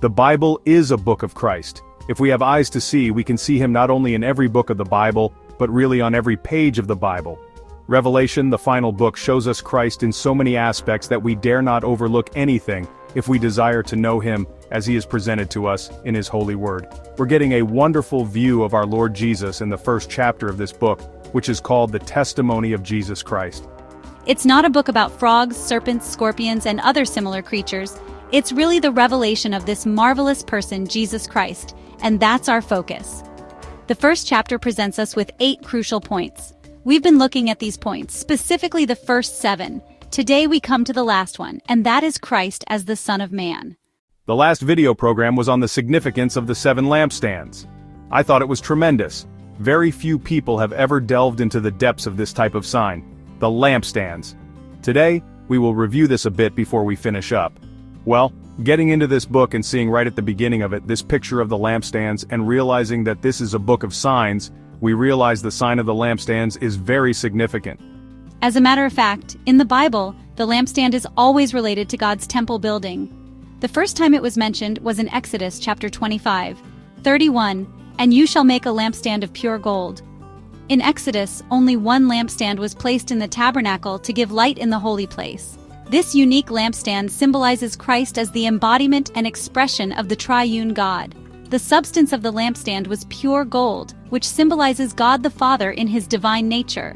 The Bible is a book of Christ. If we have eyes to see, we can see him not only in every book of the Bible, but really on every page of the Bible. Revelation, the final book, shows us Christ in so many aspects that we dare not overlook anything if we desire to know him as he is presented to us in his holy word. We're getting a wonderful view of our Lord Jesus in the first chapter of this book, which is called the Testimony of Jesus Christ. It's not a book about frogs, serpents, scorpions, and other similar creatures. It's really the revelation of this marvelous person, Jesus Christ, and that's our focus. The first chapter presents us with 8 crucial points. We've been looking at these points, specifically the first 7. Today we come to the last one, and that is Christ as the Son of Man. The last video program was on the significance of the 7 lampstands. I thought it was tremendous. Very few people have ever delved into the depths of this type of sign, the lampstands. Today, we will review this a bit before we finish up. Well, getting into this book and seeing right at the beginning of it this picture of the lampstands and realizing that this is a book of signs, we realize the sign of the lampstands is very significant. As a matter of fact, in the Bible, the lampstand is always related to God's temple building. The first time it was mentioned was in Exodus chapter 25:31, "And you shall make a lampstand of pure gold." In Exodus, only one lampstand was placed in the tabernacle to give light in the holy place. This unique lampstand symbolizes Christ as the embodiment and expression of the triune God. The substance of the lampstand was pure gold, which symbolizes God the Father in his divine nature.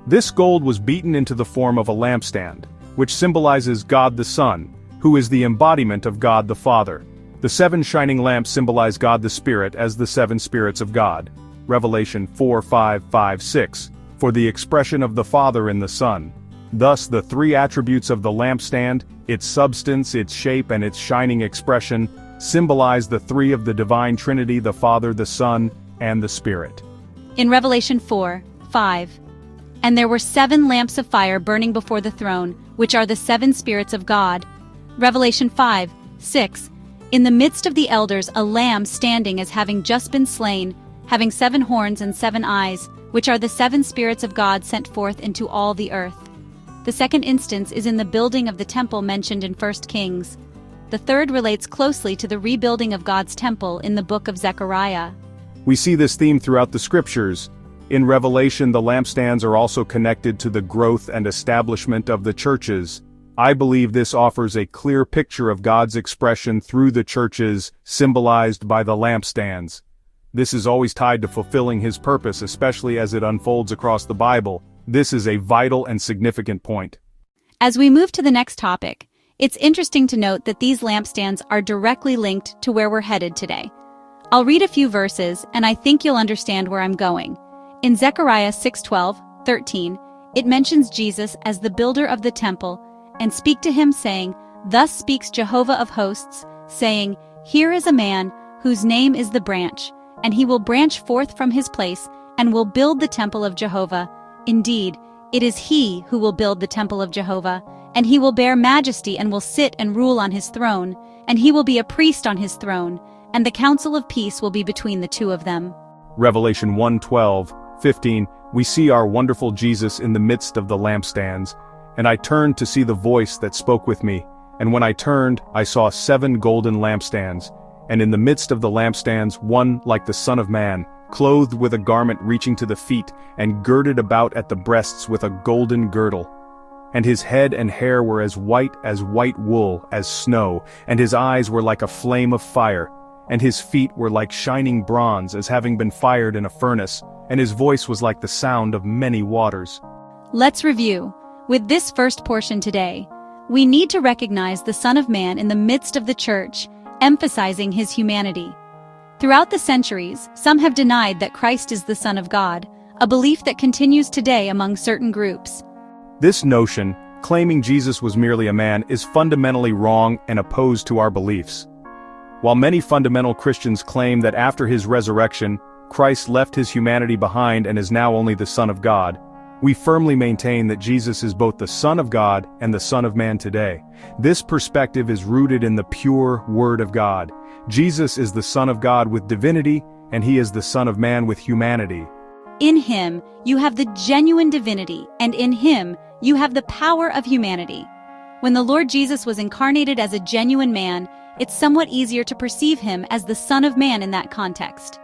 This gold was beaten into the form of a lampstand, which symbolizes God the Son, who is the embodiment of God the Father. The 7 shining lamps symbolize God the Spirit as the 7 spirits of God. Revelation 4:5-5-6, for the expression of the Father in the Son. Thus the 3 attributes of the lampstand, its substance, its shape, and its shining expression, symbolize the 3 of the divine Trinity, the Father, the Son, and the Spirit. In Revelation 4:5, "And there were 7 lamps of fire burning before the throne, which are the 7 spirits of God." Revelation 5:6, "In the midst of the elders a lamb standing as having just been slain, having 7 horns and 7 eyes, which are the 7 spirits of God sent forth into all the earth." The second instance is in the building of the temple mentioned in 1 Kings. The third relates closely to the rebuilding of God's temple in the book of Zechariah. We see this theme throughout the scriptures. In Revelation, the lampstands are also connected to the growth and establishment of the churches. I believe this offers a clear picture of God's expression through the churches, symbolized by the lampstands. This is always tied to fulfilling his purpose, especially as it unfolds across the Bible. This is a vital and significant point. As we move to the next topic, it's interesting to note that these lampstands are directly linked to where we're headed today. I'll read a few verses, and I think you'll understand where I'm going. In Zechariah 6:12-13, it mentions Jesus as the builder of the temple, and speak to him saying, "Thus speaks Jehovah of hosts, saying, Here is a man, whose name is the branch, and he will branch forth from his place, and will build the temple of Jehovah. Indeed, it is he who will build the temple of Jehovah, and he will bear majesty and will sit and rule on his throne, and he will be a priest on his throne, and the council of peace will be between the 2 of them." Revelation 1:12-15, we see our wonderful Jesus in the midst of the lampstands. "And I turned to see the voice that spoke with me, and when I turned, I saw 7 golden lampstands, and in the midst of the lampstands one like the Son of Man, clothed with a garment reaching to the feet, and girded about at the breasts with a golden girdle. And his head and hair were as white wool, as snow, and his eyes were like a flame of fire, and his feet were like shining bronze, as having been fired in a furnace, and his voice was like the sound of many waters." Let's review. With this first portion today, we need to recognize the Son of Man in the midst of the church, emphasizing his humanity. Throughout the centuries, some have denied that Christ is the Son of God, a belief that continues today among certain groups. This notion, claiming Jesus was merely a man, is fundamentally wrong and opposed to our beliefs. While many fundamental Christians claim that after his resurrection, Christ left his humanity behind and is now only the Son of God, we firmly maintain that Jesus is both the Son of God and the Son of Man today. This perspective is rooted in the pure Word of God. Jesus is the Son of God with divinity, and he is the Son of Man with humanity. In him, you have the genuine divinity, and in him, you have the power of humanity. When the Lord Jesus was incarnated as a genuine man, it's somewhat easier to perceive him as the Son of Man in that context.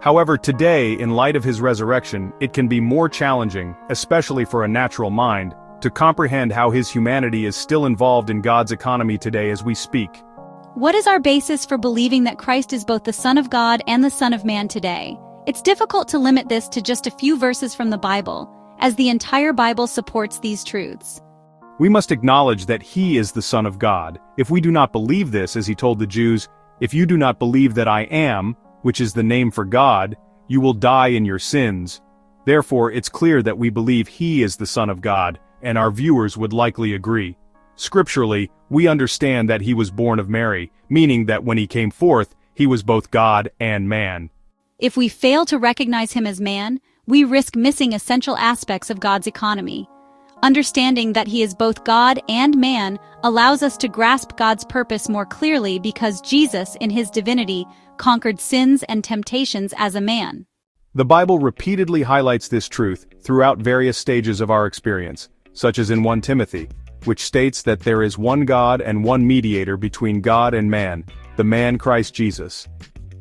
However, today, in light of his resurrection, it can be more challenging, especially for a natural mind, to comprehend how his humanity is still involved in God's economy today as we speak. What is our basis for believing that Christ is both the Son of God and the Son of Man today? It's difficult to limit this to just a few verses from the Bible, as the entire Bible supports these truths. We must acknowledge that he is the Son of God. If we do not believe this, as he told the Jews, "If you do not believe that I am," which is the name for God, "you will die in your sins." Therefore, it's clear that we believe he is the Son of God, and our viewers would likely agree. Scripturally, we understand that he was born of Mary, meaning that when he came forth, he was both God and man. If we fail to recognize him as man, we risk missing essential aspects of God's economy. Understanding that he is both God and man allows us to grasp God's purpose more clearly because Jesus, in his divinity, conquered sins and temptations as a man. The Bible repeatedly highlights this truth throughout various stages of our experience, such as in 1 Timothy, which states that there is one God and one mediator between God and man, the man Christ Jesus.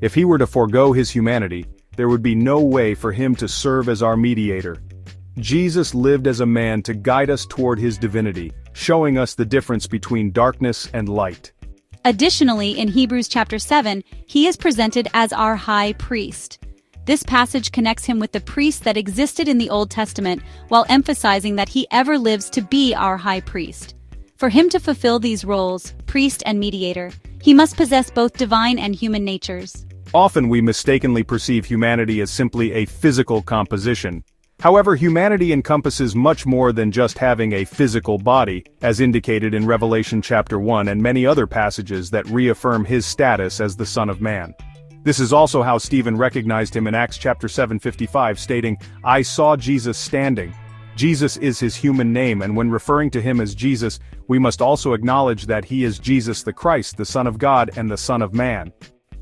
If he were to forego his humanity, there would be no way for him to serve as our mediator. Jesus lived as a man to guide us toward his divinity, showing us the difference between darkness and light. Additionally, in Hebrews chapter 7, he is presented as our high priest. This passage connects him with the priest that existed in the Old Testament while emphasizing that he ever lives to be our high priest. For him to fulfill these roles, priest and mediator, he must possess both divine and human natures. Often we mistakenly perceive humanity as simply a physical composition. However, humanity encompasses much more than just having a physical body, as indicated in Revelation chapter 1 and many other passages that reaffirm his status as the Son of Man. This is also how Stephen recognized him in Acts chapter 7:55, stating, "I saw Jesus standing." Jesus is his human name, and when referring to him as Jesus, we must also acknowledge that he is Jesus the Christ, the Son of God and the Son of Man.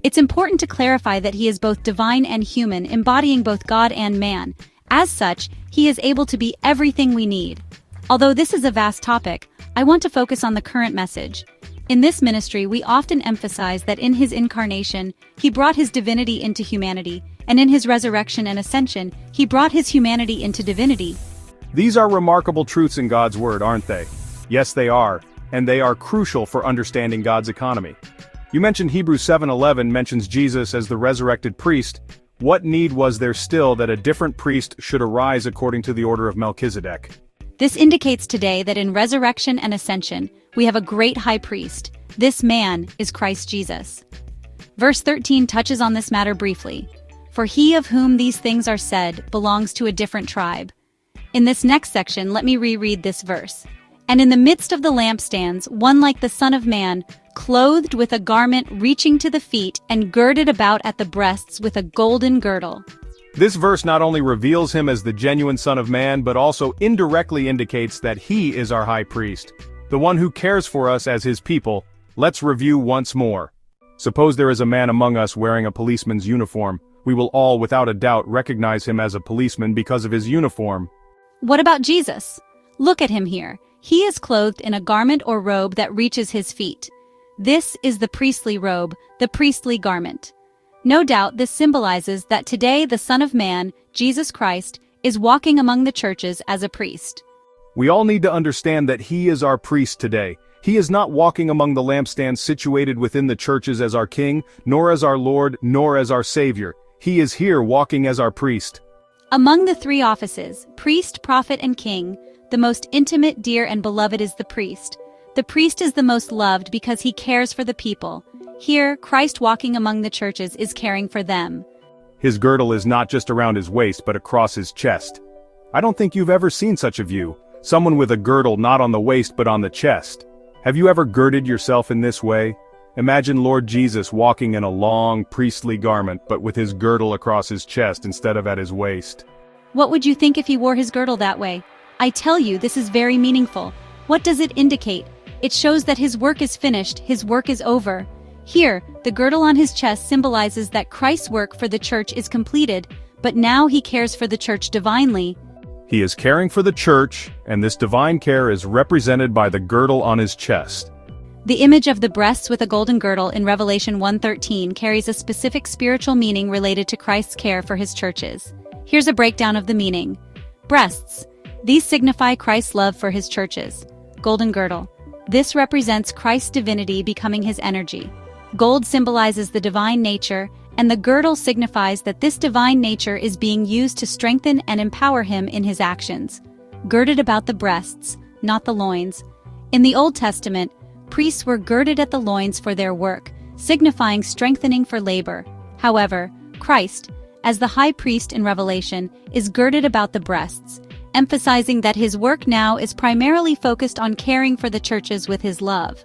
It's important to clarify that he is both divine and human, embodying both God and man. As such, he is able to be everything we need. Although this is a vast topic, I want to focus on the current message. In this ministry, we often emphasize that in his incarnation, he brought his divinity into humanity, and in his resurrection and ascension, he brought his humanity into divinity. These are remarkable truths in God's word, aren't they? Yes, they are, and they are crucial for understanding God's economy. You mentioned Hebrews 7:11 mentions Jesus as the resurrected priest. What need was there still that a different priest should arise according to the order of Melchizedek? This indicates today that in resurrection and ascension, we have a great high priest. This man is Christ Jesus. Verse 13 touches on this matter briefly. For he of whom these things are said belongs to a different tribe. In this next section, let me reread this verse. And in the midst of the lampstands, one like the Son of Man, clothed with a garment reaching to the feet and girded about at the breasts with a golden girdle. This verse not only reveals him as the genuine Son of Man, but also indirectly indicates that he is our high priest, the one who cares for us as his people. Let's review once more. Suppose there is a man among us wearing a policeman's uniform. We will all, without a doubt, recognize him as a policeman because of his uniform. What about Jesus? Look at him here. He is clothed in a garment or robe that reaches his feet. This is the priestly robe, the priestly garment. No doubt this symbolizes that today the Son of Man, Jesus Christ, is walking among the churches as a priest. We all need to understand that he is our priest today. He is not walking among the lampstands situated within the churches as our king, nor as our Lord, nor as our Savior. He is here walking as our priest. Among the three offices, priest, prophet, and king, the most intimate, dear, and beloved is the priest. The priest is the most loved because he cares for the people. Here, Christ walking among the churches is caring for them. His girdle is not just around his waist but across his chest. I don't think you've ever seen such a view. Someone with a girdle not on the waist but on the chest. Have you ever girded yourself in this way? Imagine Lord Jesus walking in a long, priestly garment but with his girdle across his chest instead of at his waist. What would you think if he wore his girdle that way? I tell you, this is very meaningful. What does it indicate? It shows that his work is finished, his work is over. Here, the girdle on his chest symbolizes that Christ's work for the church is completed, but now he cares for the church divinely. He is caring for the church, and this divine care is represented by the girdle on his chest. The image of the breasts with a golden girdle in Revelation 1:13 carries a specific spiritual meaning related to Christ's care for his churches. Here's a breakdown of the meaning. Breasts. These signify Christ's love for his churches. Golden girdle. This represents Christ's divinity becoming his energy. Gold symbolizes the divine nature, and the girdle signifies that this divine nature is being used to strengthen and empower him in his actions. Girded about the breasts, not the loins. In the Old Testament, priests were girded at the loins for their work, signifying strengthening for labor. However, Christ, as the high priest in Revelation, is girded about the breasts, emphasizing that his work now is primarily focused on caring for the churches with his love.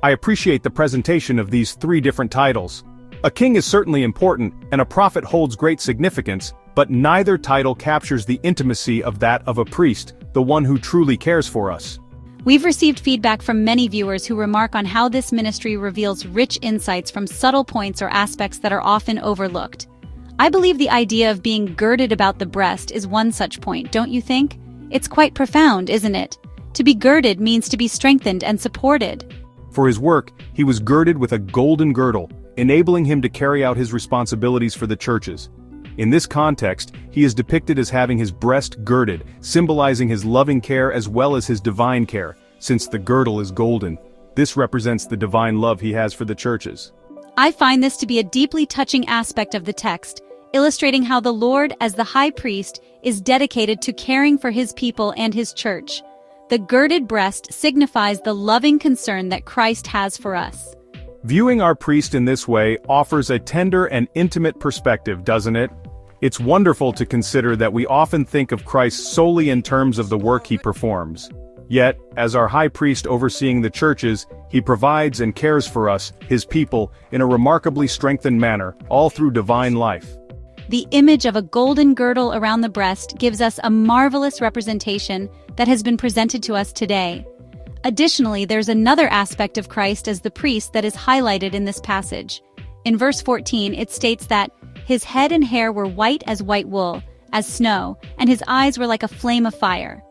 I appreciate the presentation of these three different titles. A king is certainly important, and a prophet holds great significance, but neither title captures the intimacy of that of a priest, the one who truly cares for us. We've received feedback from many viewers who remark on how this ministry reveals rich insights from subtle points or aspects that are often overlooked. I believe the idea of being girded about the breast is one such point, don't you think? It's quite profound, isn't it? To be girded means to be strengthened and supported. For his work, he was girded with a golden girdle, enabling him to carry out his responsibilities for the churches. In this context, he is depicted as having his breast girded, symbolizing his loving care as well as his divine care. Since the girdle is golden, this represents the divine love he has for the churches. I find this to be a deeply touching aspect of the text, illustrating how the Lord, as the high priest, is dedicated to caring for his people and his church. The girded breast signifies the loving concern that Christ has for us. Viewing our priest in this way offers a tender and intimate perspective, doesn't it? It's wonderful to consider that we often think of Christ solely in terms of the work he performs. Yet, as our high priest overseeing the churches, he provides and cares for us, his people, in a remarkably strengthened manner, all through divine life. The image of a golden girdle around the breast gives us a marvelous representation that has been presented to us today. Additionally, there's another aspect of Christ as the priest that is highlighted in this passage. In verse 14, it states that his head and hair were white as white wool, as snow, and his eyes were like a flame of fire.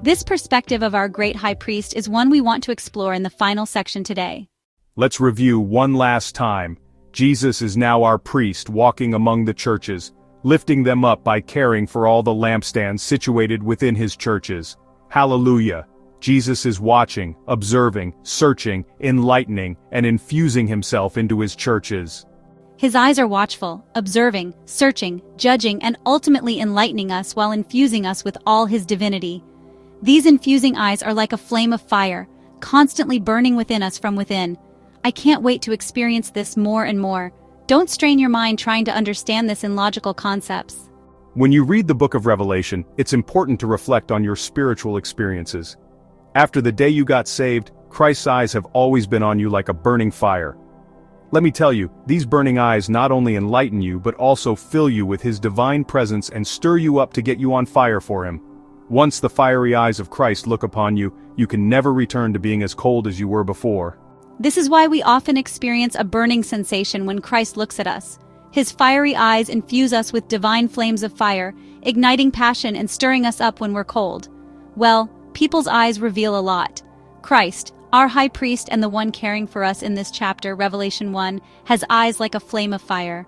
This perspective of our great high priest is one we want to explore in the final section today. Let's review one last time. Jesus is now our priest walking among the churches, lifting them up by caring for all the lampstands situated within his churches. Hallelujah! Jesus is watching, observing, searching, enlightening, and infusing himself into his churches. His eyes are watchful, observing, searching, judging, and ultimately enlightening us while infusing us with all his divinity. These infusing eyes are like a flame of fire, constantly burning within us from within. I can't wait to experience this more and more. Don't strain your mind trying to understand this in logical concepts. When you read the book of Revelation, it's important to reflect on your spiritual experiences. After the day you got saved, Christ's eyes have always been on you like a burning fire. Let me tell you, these burning eyes not only enlighten you but also fill you with his divine presence and stir you up to get you on fire for him. Once the fiery eyes of Christ look upon you, you can never return to being as cold as you were before. This is why we often experience a burning sensation when Christ looks at us. His fiery eyes infuse us with divine flames of fire, igniting passion and stirring us up when we're cold. Well, people's eyes reveal a lot. Christ, our high priest and the one caring for us in this chapter, Revelation 1, has eyes like a flame of fire.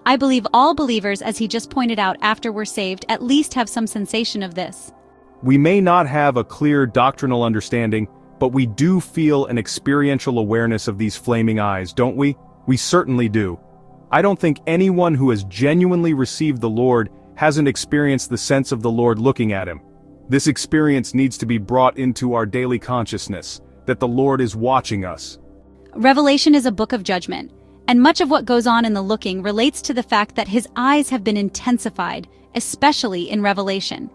I believe all believers, as he just pointed out after we're saved, at least have some sensation of this. We may not have a clear doctrinal understanding, but we do feel an experiential awareness of these flaming eyes, don't we? We certainly do. I don't think anyone who has genuinely received the Lord hasn't experienced the sense of the Lord looking at him. This experience needs to be brought into our daily consciousness, that the Lord is watching us. Revelation is a book of judgment, and much of what goes on in the looking relates to the fact that his eyes have been intensified, especially in Revelation.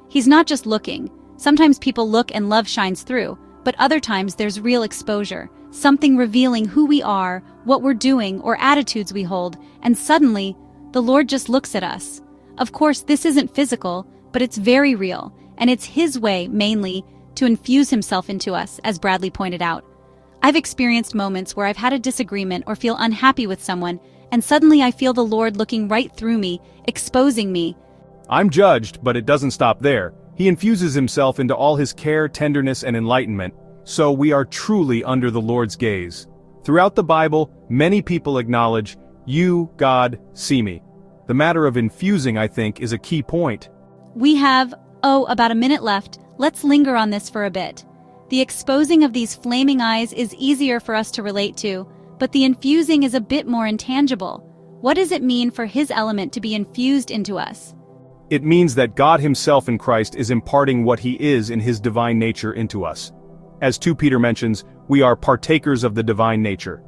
He's not just looking. Sometimes people look and love shines through, but other times there's real exposure, something revealing who we are, what we're doing, or attitudes we hold, and suddenly, the Lord just looks at us. Of course, this isn't physical, but it's very real, and it's his way, mainly, to infuse himself into us, as Bradley pointed out. I've experienced moments where I've had a disagreement or feel unhappy with someone, and suddenly I feel the Lord looking right through me, exposing me. I'm judged, but it doesn't stop there. He infuses himself into all his care, tenderness, and enlightenment. So we are truly under the Lord's gaze. Throughout the Bible, many people acknowledge, "You, God, see me." The matter of infusing, I think, is a key point. We have, about a minute left. Let's linger on this for a bit. The exposing of these flaming eyes is easier for us to relate to, but the infusing is a bit more intangible. What does it mean for His element to be infused into us? It means that God Himself in Christ is imparting what He is in His divine nature into us. As 2 Peter mentions, we are partakers of the divine nature.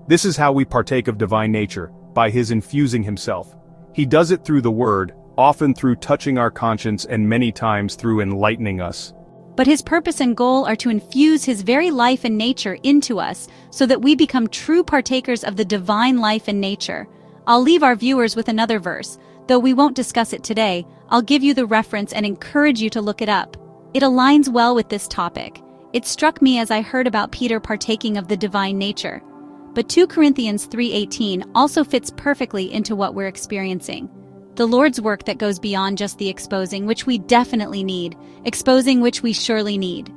This is how we partake of divine nature, by His infusing Himself. He does it through the Word, often through touching our conscience and many times through enlightening us. But His purpose and goal are to infuse His very life and nature into us so that we become true partakers of the divine life and nature. I'll leave our viewers with another verse. Though we won't discuss it today, I'll give you the reference and encourage you to look it up. It aligns well with this topic. It struck me as I heard about Peter partaking of the divine nature. But 2 Corinthians 3:18 also fits perfectly into what we're experiencing. The Lord's work that goes beyond just the exposing, which we definitely need, exposing which we surely need.